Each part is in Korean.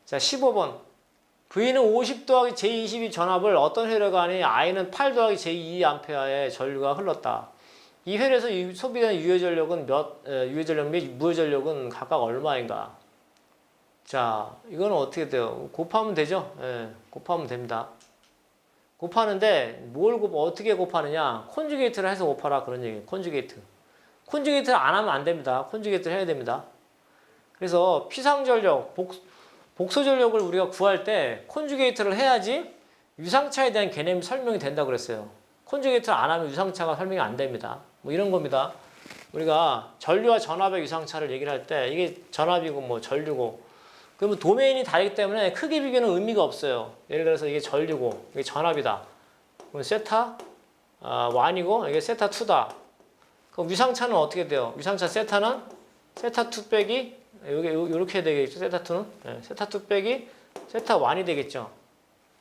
자, 15번. V는 50 더하기 j22 전압을 어떤 회로간에 I는 8 더하기 j2A의 전류가 흘렀다. 이 회로에서 소비되는 유효전력은 유효전력 및 무효전력은 각각 얼마인가? 자, 이거는 어떻게 돼요? 곱하면 되죠? 예, 곱하면 됩니다. 곱하는데 어떻게 곱하느냐? 콘주게이트를 해서 곱하라 그런 얘기예요. 콘주게이트. 콘주게이트를 안 하면 안 됩니다. 콘주게이트를 해야 됩니다. 그래서 피상전력, 복소전력을 우리가 구할 때 콘주게이트를 해야지 유상차에 대한 개념이 설명이 된다고 그랬어요. 콘주게이트를 안 하면 유상차가 설명이 안 됩니다. 뭐 이런 겁니다. 우리가 전류와 전압의 유상차를 얘기를 할 때 이게 전압이고 뭐 전류고 그러면 도메인이 다르기 때문에 크기 비교는 의미가 없어요. 예를 들어서 이게 전류고 이게 전압이다. 그럼 세타 1이고 이게 세타 2다. 그럼 유상차는 어떻게 돼요? 유상차 세타는 세타 2 빼기 이렇게 되겠죠. 세타 2는 세타 2 빼기 세타 1이 되겠죠.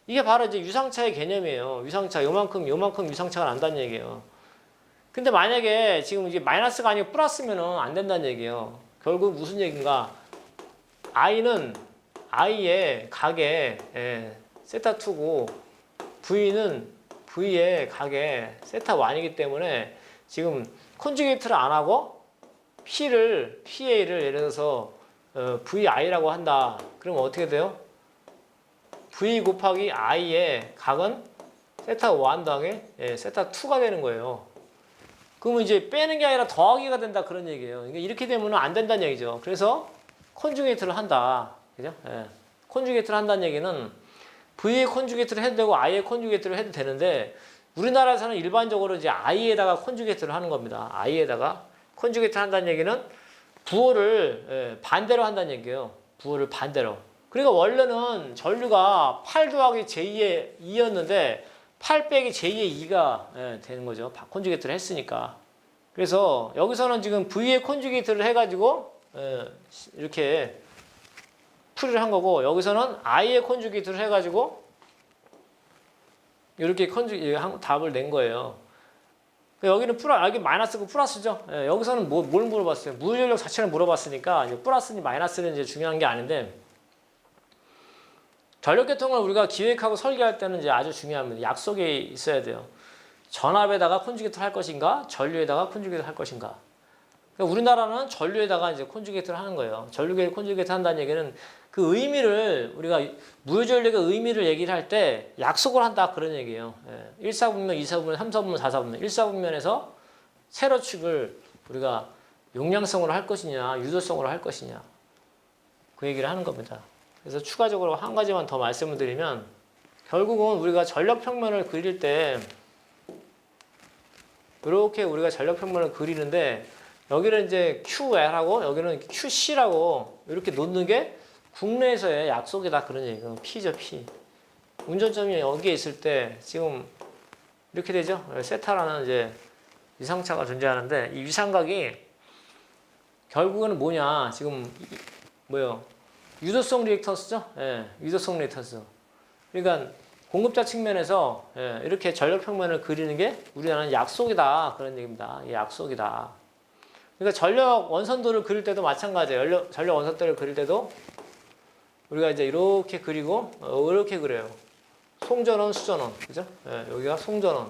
이게 바로 이제 유상차의 개념이에요. 유상차 요만큼 유상차가 난다는 얘기예요. 근데 만약에 지금 이게 마이너스가 아니고 플러스면은 안 된다는 얘기예요. 결국 무슨 얘기인가? I는 I의 각에 세타 2고 V는 V의 각에 세타 1이기 때문에 지금 콘주게이트를 안 하고 PA를 예를 들어서 VI라고 한다. 그러면 어떻게 돼요? V 곱하기 I의 각은 세타 1 더하기 세타 2가 되는 거예요. 그러면 이제 빼는 게 아니라 더하기가 된다 그런 얘기예요. 그러니까 이렇게 되면 안 된다는 얘기죠. 그래서 콘주게이트를 한다. 그죠? 콘주게이트를 한다는 얘기는 V의 콘주게이트를 해도 되고 I의 콘주게이트를 해도 되는데 우리나라에서는 일반적으로 이제 I에다가 콘주게이트를 하는 겁니다. I에다가 콘주게이트를 한다는 얘기는 부호를 반대로 한다는 얘기예요. 부호를 반대로. 그러니까 원래는 전류가 8 더하기 j2의 2였는데 8 빼기 j2의 2가 되는 거죠. 콘주게이트를 했으니까. 그래서 여기서는 지금 V의 콘주게이트를 해가지고 이렇게 풀이를 한 거고 여기서는 I의 콘주게이트를 해가지고 이렇게 답을 낸 거예요. 여기는 여기 마이너스고 플러스죠. 여기서는 뭘 물어봤어요? 무효전력 자체를 물어봤으니까 플러스니 마이너스는 이제 중요한 게 아닌데 전력계통을 우리가 기획하고 설계할 때는 이제 아주 중요합니다. 약속이 있어야 돼요. 전압에다가 콘주게이트를 할 것인가, 전류에다가 콘주게이트를 할 것인가. 그러니까 우리나라는 전류에다가 이제 콘주게이트를 하는 거예요. 전류에 콘주게이트 한다는 얘기는 그 의미를 우리가 무효전력의 의미를 얘기를 할 때 약속을 한다 그런 얘기예요. 1사분면, 2사분면, 3사분면, 4사분면. 1사분면에서 세로축을 우리가 용량성으로 할 것이냐, 유도성으로 할 것이냐 그 얘기를 하는 겁니다. 그래서 추가적으로 한 가지만 더 말씀을 드리면 결국은 우리가 전력평면을 그릴 때 이렇게 우리가 전력평면을 그리는데 여기는 이제 QL하고 여기는 QC라고 이렇게 놓는 게 국내에서의 약속이다 그런 얘기예요. P죠, P. 운전점이 여기에 있을 때 지금 이렇게 되죠. 세타라는 이제 유상차가 존재하는데 이 유상각이 결국은 뭐냐? 지금 뭐요? 유도성 리액턴스죠? 유도성 리액턴스. 그러니까 공급자 측면에서 이렇게 전력평면을 그리는 게 우리나라는 약속이다 그런 얘기입니다. 약속이다. 그러니까 전력 원선도를 그릴 때도 마찬가지예요. 전력 원선도를 그릴 때도 우리가 이제 이렇게 그리고 이렇게 그려요. 송전원, 수전원, 그죠? 여기가 송전원,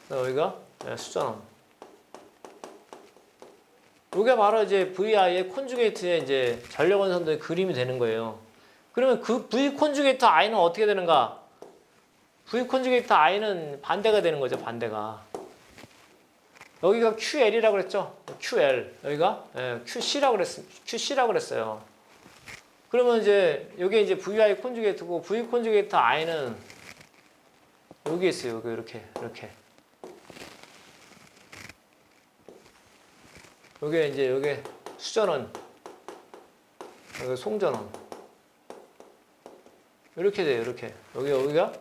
여기가 수전원. 이게 바로 이제 VI의 콘주게이트의 이제 전력 원선도의 그림이 되는 거예요. 그러면 그 V 콘주게이트 I는 어떻게 되는가? V 콘주게이트 I는 반대가 되는 거죠, 반대가. 여기가 QL이라고 그랬죠? QL. 여기가 QC라고 그랬어요. 그러면 이제 여기 이제 VI 콘주게이트고 V 콘주게이트 I는 여기 있어요. 여기 이렇게. 여기 이제 여기 수전원. 여기 송전원. 이렇게 돼요. 이렇게. 여기가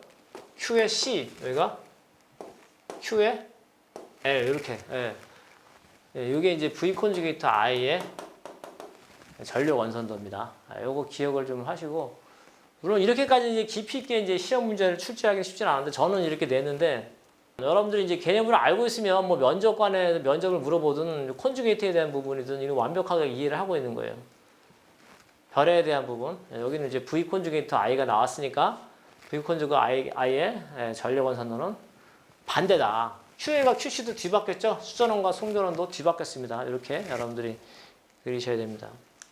Q의 C. 여기가 Q의 L 이렇게. 이게 이제 V 콘주게이트 I의 전력 원선도입니다. 요거 기억을 좀 하시고 물론 이렇게까지 이제 깊이 있게 이제 시험 문제를 출제하기 쉽지는 않은데 저는 이렇게 냈는데 여러분들이 이제 개념을 알고 있으면 뭐 면접관에 면접을 물어보든 콘주게이트에 대한 부분이든 이거 완벽하게 이해를 하고 있는 거예요. 별에 대한 부분. 여기는 이제 V 콘주게이트 I가 나왔으니까 V 콘주가 I의 전력원 선도는 반대다. QA가 QC도 뒤바뀌었죠. 수전원과 송전원도 뒤바뀌었습니다. 이렇게 여러분들이 그리셔야 됩니다.